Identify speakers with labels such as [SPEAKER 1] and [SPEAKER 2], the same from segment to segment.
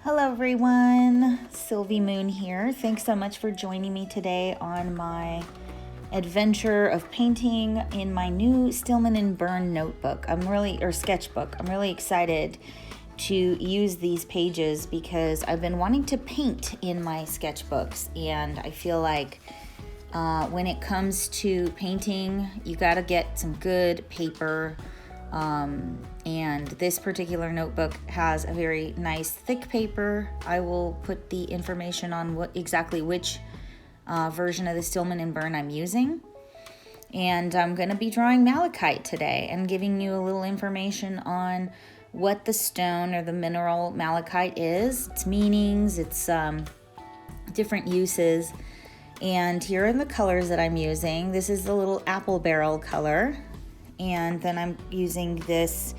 [SPEAKER 1] Hello everyone, Sylvie Moon here. Thanks so much for joining me today on my adventure of painting in my new Stillman and Birn notebook. Sketchbook. I'm really excited to use these pages because I've been wanting to paint in my sketchbooks, and I feel like when it comes to painting, you gotta get some good paper. And this particular notebook has a very nice thick paper. I will put the information on which version of the Stillman and Birn I'm using. And I'm going to be drawing malachite today and giving you a little information on what the stone or the mineral malachite is, its meanings, its different uses. And here are the colors that I'm using. This is the little apple barrel color. And then I'm using this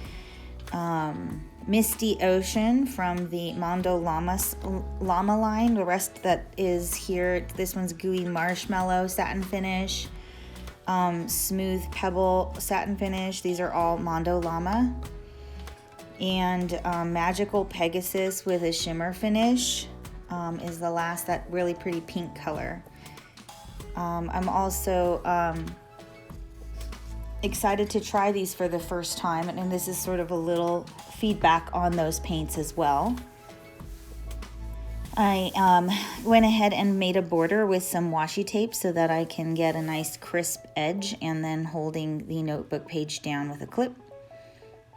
[SPEAKER 1] Misty Ocean from the Mondo Llama line. The rest that is here, this one's gooey marshmallow satin finish, smooth pebble satin finish. These are all Mondo Llama. And magical pegasus with a shimmer finish is the last, that really pretty pink color. I'm also excited to try these for the first time, and this is sort of a little feedback on those paints as well. I went ahead and made a border with some washi tape so that I can get a nice crisp edge, and then holding the notebook page down with a clip.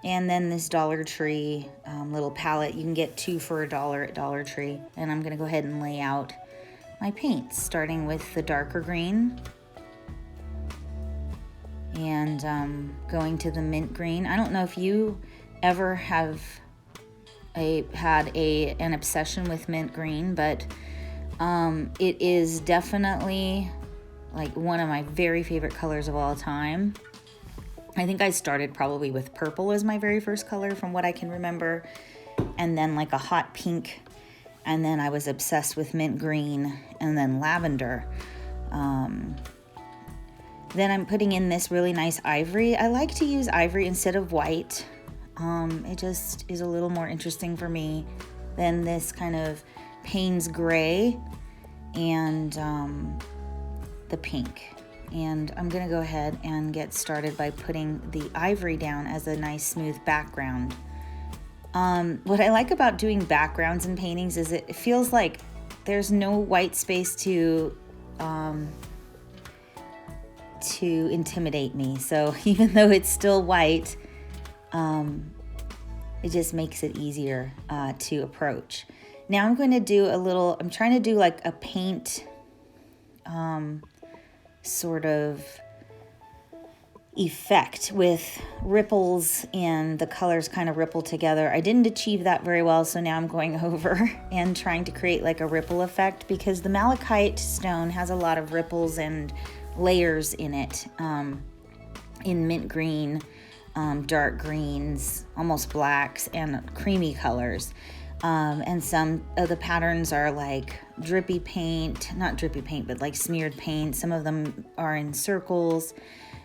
[SPEAKER 1] And then this Dollar Tree little palette, you can get 2 for $1 at Dollar Tree. And I'm going to go ahead and lay out my paints, starting with the darker green and going to the mint green. I don't know if you ever have had an obsession with mint green, but it is definitely like one of my very favorite colors of all time. I think I started probably with purple as my very first color from what I can remember, and then like a hot pink, and then I was obsessed with mint green, and then lavender. Then I'm putting in this really nice ivory. I like to use ivory instead of white. It just is a little more interesting for me than this kind of Payne's gray and the pink. And I'm gonna go ahead and get started by putting the ivory down as a nice smooth background. What I like about doing backgrounds in paintings is it feels like there's no white space to intimidate me. So even though it's still white, it just makes it easier to approach. Now I'm going to do I'm trying to do like a paint sort of effect with ripples, and the colors kind of ripple together. I didn't achieve that very well, so now I'm going over and trying to create like a ripple effect, because the malachite stone has a lot of ripples and layers in it, in mint green, dark greens, almost blacks, and creamy colors. And some of the patterns are like drippy paint, not drippy paint, but like smeared paint. Some of them are in circles.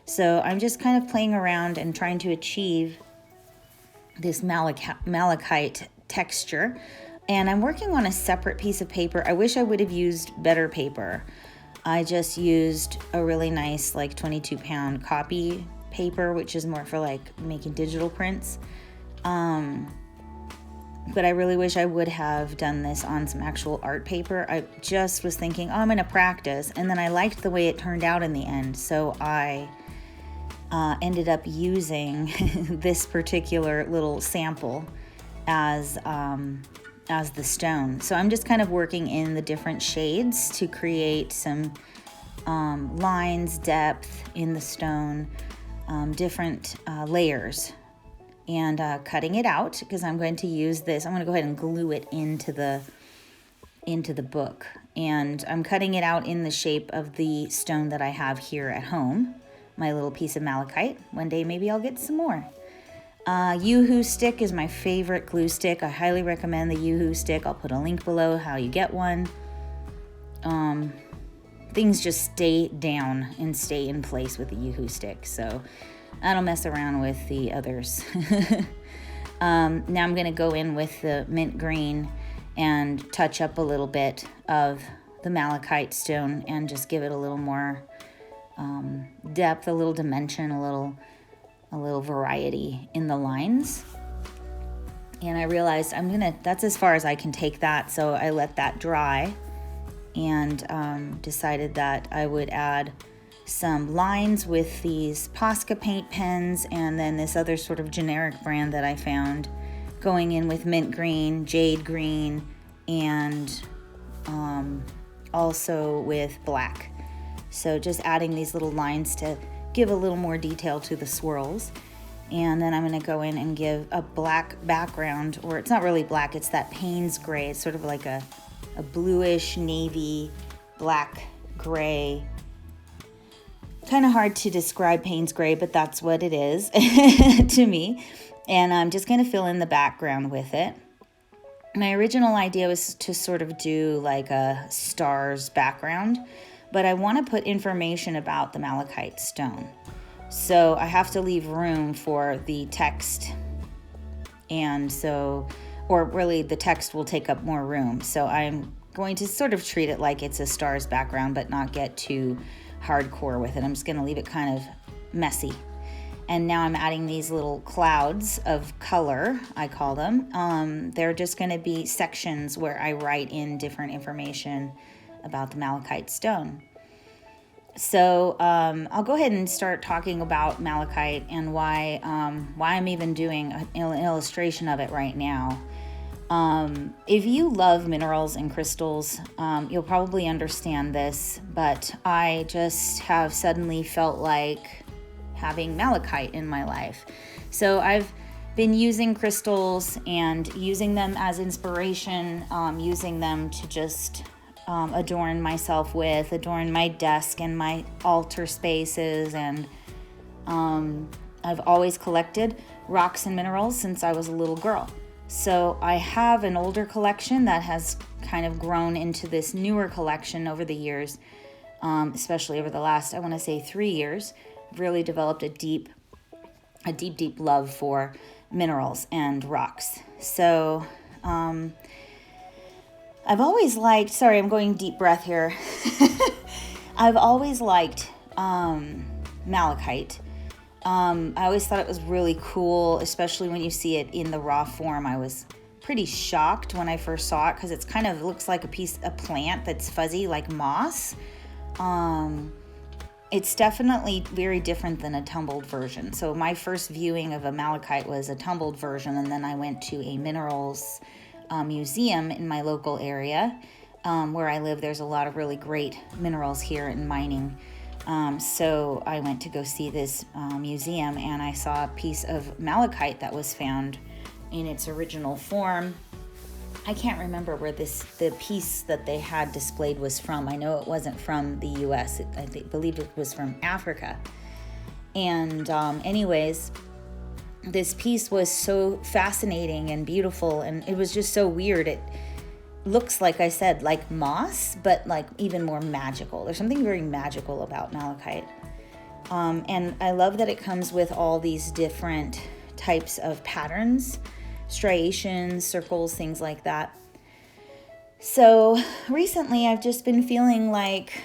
[SPEAKER 1] So I'm just kind of playing around and trying to achieve this malachite texture. And I'm working on a separate piece of paper. I wish I would have used better paper. I just used a really nice like 22-pound copy paper, which is more for like making digital prints. But I really wish I would have done this on some actual art paper. I just was thinking, I'm going to practice. And then I liked the way it turned out in the end. So I ended up using this particular little sample as the stone. So I'm just kind of working in the different shades to create some lines, depth in the stone, different layers, and cutting it out, because I'm going to use this. I'm going to go ahead and glue it into the book, and I'm cutting it out in the shape of the stone that I have here at home, my little piece of malachite. One day maybe I'll get some more. Yoo-hoo stick is my favorite glue stick. I highly recommend the Yoo-hoo stick. I'll put a link below how you get one. Things just stay down and stay in place with the Yoo-hoo stick, so I don't mess around with the others. Now I'm going to go in with the mint green and touch up a little bit of the malachite stone and just give it a little more depth, a little dimension, a little variety in the lines. And I realized that's as far as I can take that, so I let that dry and decided that I would add some lines with these Posca paint pens and then this other sort of generic brand that I found, going in with mint green, jade green, and also with black. So just adding these little lines to give a little more detail to the swirls. And then I'm going to go in and give a black background, or it's not really black, it's that Payne's gray. It's sort of like a bluish, navy, black, gray. Kind of hard to describe Payne's gray, but that's what it is to me. And I'm just going to fill in the background with it. My original idea was to sort of do like a stars background, but I want to put information about the malachite stone. So I have to leave room for the text. And so, or really the text will take up more room. So I'm going to sort of treat it like it's a stars background, but not get too hardcore with it. I'm just going to leave it kind of messy. And now I'm adding these little clouds of color, I call them. They're just going to be sections where I write in different information about the malachite stone. So I'll go ahead and start talking about malachite and why I'm even doing an illustration of it right now. If you love minerals and crystals, you'll probably understand this, but I just have suddenly felt like having malachite in my life. So I've been using crystals and using them as inspiration, using them to just adorn myself with, adorn my desk and my altar spaces. And I've always collected rocks and minerals since I was a little girl. So I have an older collection that has kind of grown into this newer collection over the years, especially over the last, I want to say 3 years. I've really developed a deep love for minerals and rocks. So I've always liked, sorry, I'm going deep breath here. I've always liked malachite. I always thought it was really cool, especially when you see it in the raw form. I was pretty shocked when I first saw it because it's kind of looks like a plant that's fuzzy like moss. It's definitely very different than a tumbled version. So my first viewing of a malachite was a tumbled version, and then I went to a minerals museum in my local area. Where I live, there's a lot of really great minerals here in mining. So I went to go see this museum, and I saw a piece of malachite that was found in its original form. I can't remember where the piece that they had displayed was from. I know it wasn't from the U.S. I believe it was from Africa. And anyways, this piece was so fascinating and beautiful, and it was just so weird. It looks, like I said, like moss, but like even more magical. There's something very magical about malachite. And I love that it comes with all these different types of patterns, striations, circles, things like that. So recently I've just been feeling like,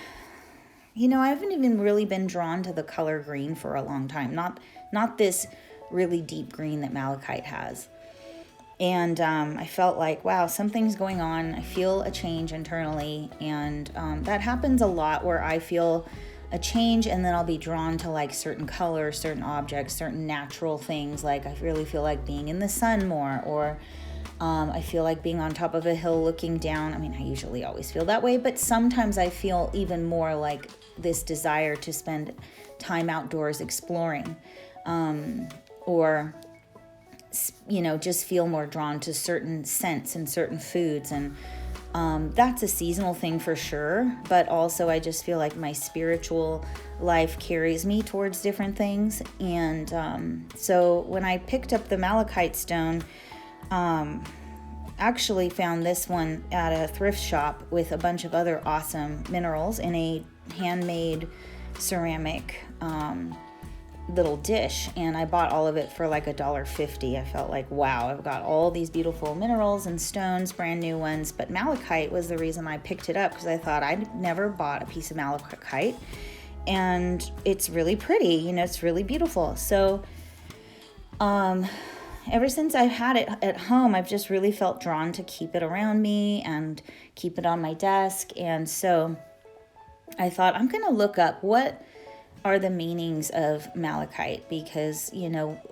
[SPEAKER 1] I haven't even really been drawn to the color green for a long time. Not this really deep green that malachite has. And I felt like, wow, something's going on. I feel a change internally. And that happens a lot, where I feel a change and then I'll be drawn to like certain colors, certain objects, certain natural things. Like I really feel like being in the sun more, or I feel like being on top of a hill looking down. I mean, I usually always feel that way, but sometimes I feel even more like this desire to spend time outdoors exploring, or just feel more drawn to certain scents and certain foods. And that's a seasonal thing for sure, but also I just feel like my spiritual life carries me towards different things. And so when I picked up the malachite stone, actually found this one at a thrift shop with a bunch of other awesome minerals in a handmade ceramic little dish, and I bought all of it for like $1.50. I felt like, wow, I've got all these beautiful minerals and stones, brand new ones. But malachite was the reason I picked it up, because I thought I'd never bought a piece of malachite, and it's really pretty, it's really beautiful. So ever since I've had it at home, I've just really felt drawn to keep it around me and keep it on my desk. And so I thought, I'm going to look up what are the meanings of malachite, because,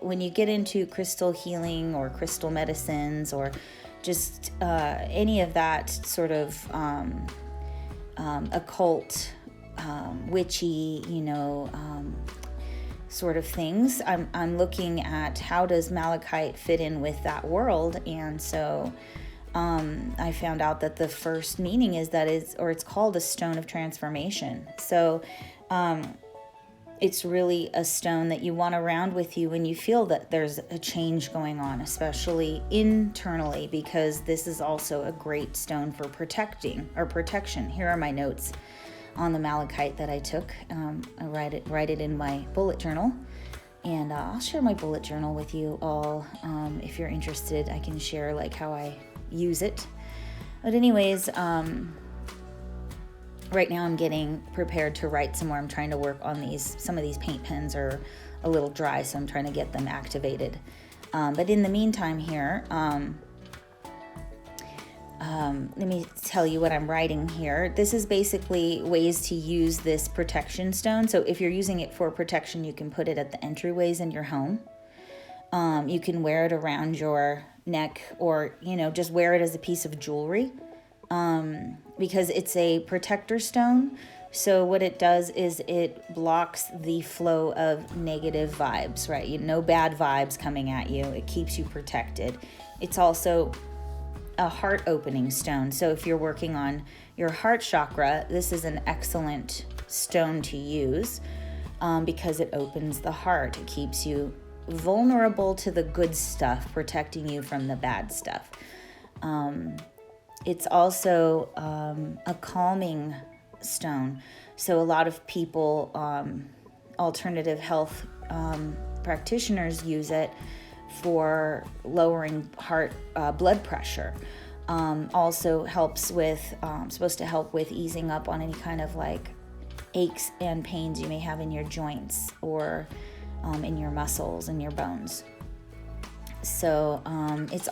[SPEAKER 1] when you get into crystal healing or crystal medicines or just any of that sort of occult, witchy, sort of things, I'm looking at how does malachite fit in with that world. And so I found out that the first meaning is it's called a stone of transformation. So it's really a stone that you want around with you when you feel that there's a change going on, especially internally, because this is also a great stone for protection. Here are my notes on the malachite that I took. I write it in my bullet journal, and I'll share my bullet journal with you all. If you're interested, I can share like how I use it. But anyways, right now I'm getting prepared to write some more. I'm trying to work on some of these paint pens are a little dry, so I'm trying to get them activated. But in the meantime here, let me tell you what I'm writing here. This is basically ways to use this protection stone. So if you're using it for protection, you can put it at the entryways in your home. You can wear it around your neck, or, just wear it as a piece of jewelry. Because it's a protector stone. So what it does is it blocks the flow of negative vibes, right? No bad vibes coming at you. It keeps you protected. It's also a heart opening stone. So if you're working on your heart chakra, this is an excellent stone to use because it opens the heart. It keeps you vulnerable to the good stuff, protecting you from the bad stuff. It's also a calming stone. So a lot of people, alternative health practitioners use it for lowering heart blood pressure. Also helps with, supposed to help with easing up on any kind of like aches and pains you may have in your joints or in your muscles and your bones. So it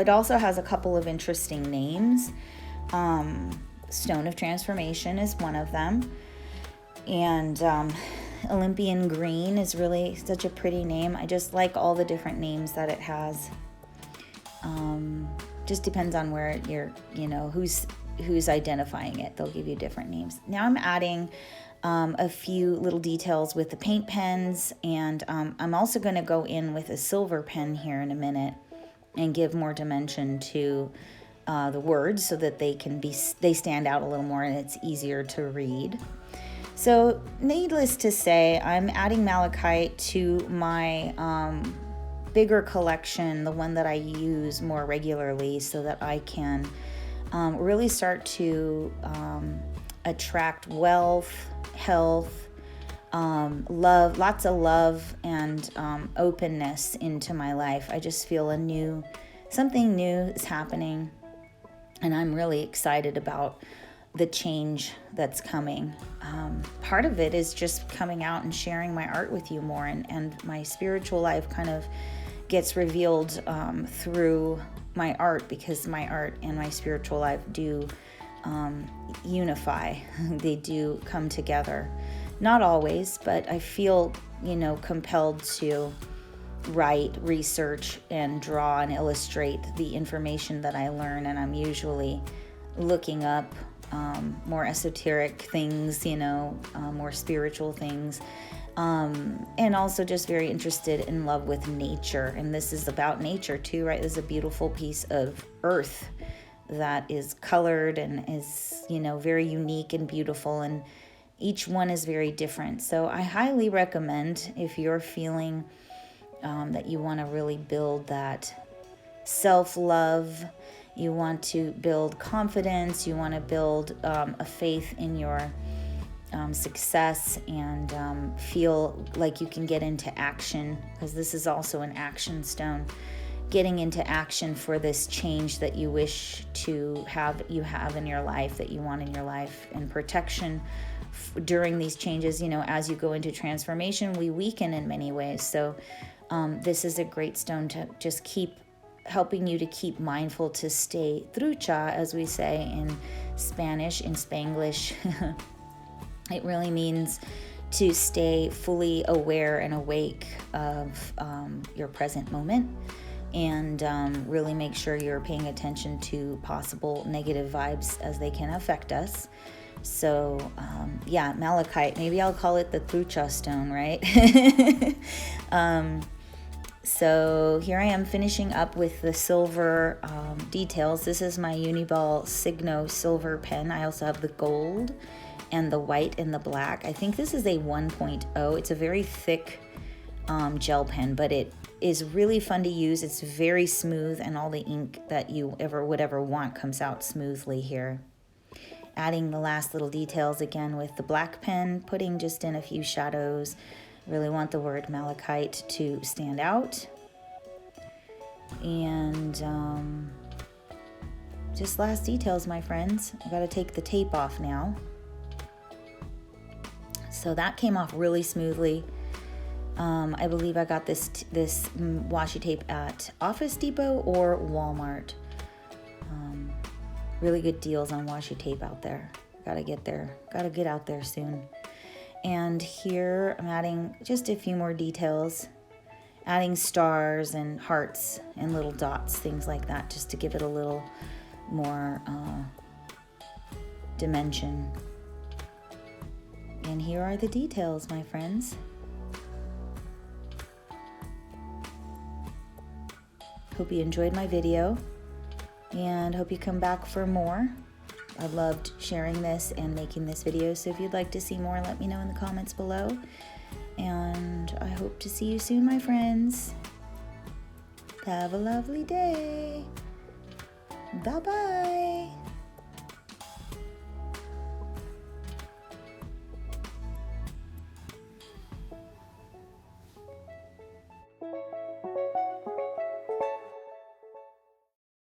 [SPEAKER 1] also has a couple of interesting names. Stone of Transformation is one of them, and Olympian Green is really such a pretty name. I just like all the different names that it has. Just depends on where you're, who's identifying it. They'll give you different names. Now I'm adding a few little details with the paint pens, and I'm also going to go in with a silver pen here in a minute and give more dimension to the words so that they stand out a little more and it's easier to read. So needless to say, I'm adding malachite to my bigger collection, the one that I use more regularly, so that I can really start to attract wealth, health, love, lots of love and openness into my life. I just feel something new is happening, and I'm really excited about the change that's coming. Part of it is just coming out and sharing my art with you more, and my spiritual life kind of gets revealed through my art, because my art and my spiritual life do unify. They do come together. Not always, but I feel, compelled to write, research, and draw and illustrate the information that I learn, and I'm usually looking up more esoteric things, more spiritual things, and also just very interested in love with nature. And this is about nature too, right? This is a beautiful piece of earth that is colored and is, very unique and beautiful, and each one is very different. So I highly recommend, if you're feeling that you want to really build that self-love, you want to build confidence, you want to build a faith in your success and feel like you can get into action, because this is also an action stone. Getting into action for this change that you wish to have in your life, that you want in your life, and protection during these changes. As you go into transformation, we weaken in many ways. So this is a great stone to just keep helping you to keep mindful, to stay trucha, as we say in Spanish, in Spanglish. It really means to stay fully aware and awake of your present moment, and really make sure you're paying attention to possible negative vibes as they can affect us. So malachite, maybe I'll call it the trucha stone, right? So here I am finishing up with the silver details. This is my Uniball Signo silver pen. I also have the gold and the white and the black. I think this is a 1.0. It's a very thick gel pen, but it is really fun to use. It's very smooth, and all the ink that you would ever want comes out smoothly here. Adding the last little details again with the black pen, putting just in a few shadows. Really want the word malachite to stand out. And just last details, my friends. I gotta take the tape off now. So that came off really smoothly. I believe I got this washi tape at Office Depot or Walmart. Really good deals on washi tape out there. Gotta get out there soon. And here I'm adding just a few more details, adding stars and hearts and little dots, things like that, just to give it a little more dimension. And here are the details, my friends. Hope you enjoyed my video, and hope you come back for more. I loved sharing this and making this video, so if you'd like to see more, let me know in the comments below. And I hope to see you soon, my friends. Have a lovely day. Bye-bye.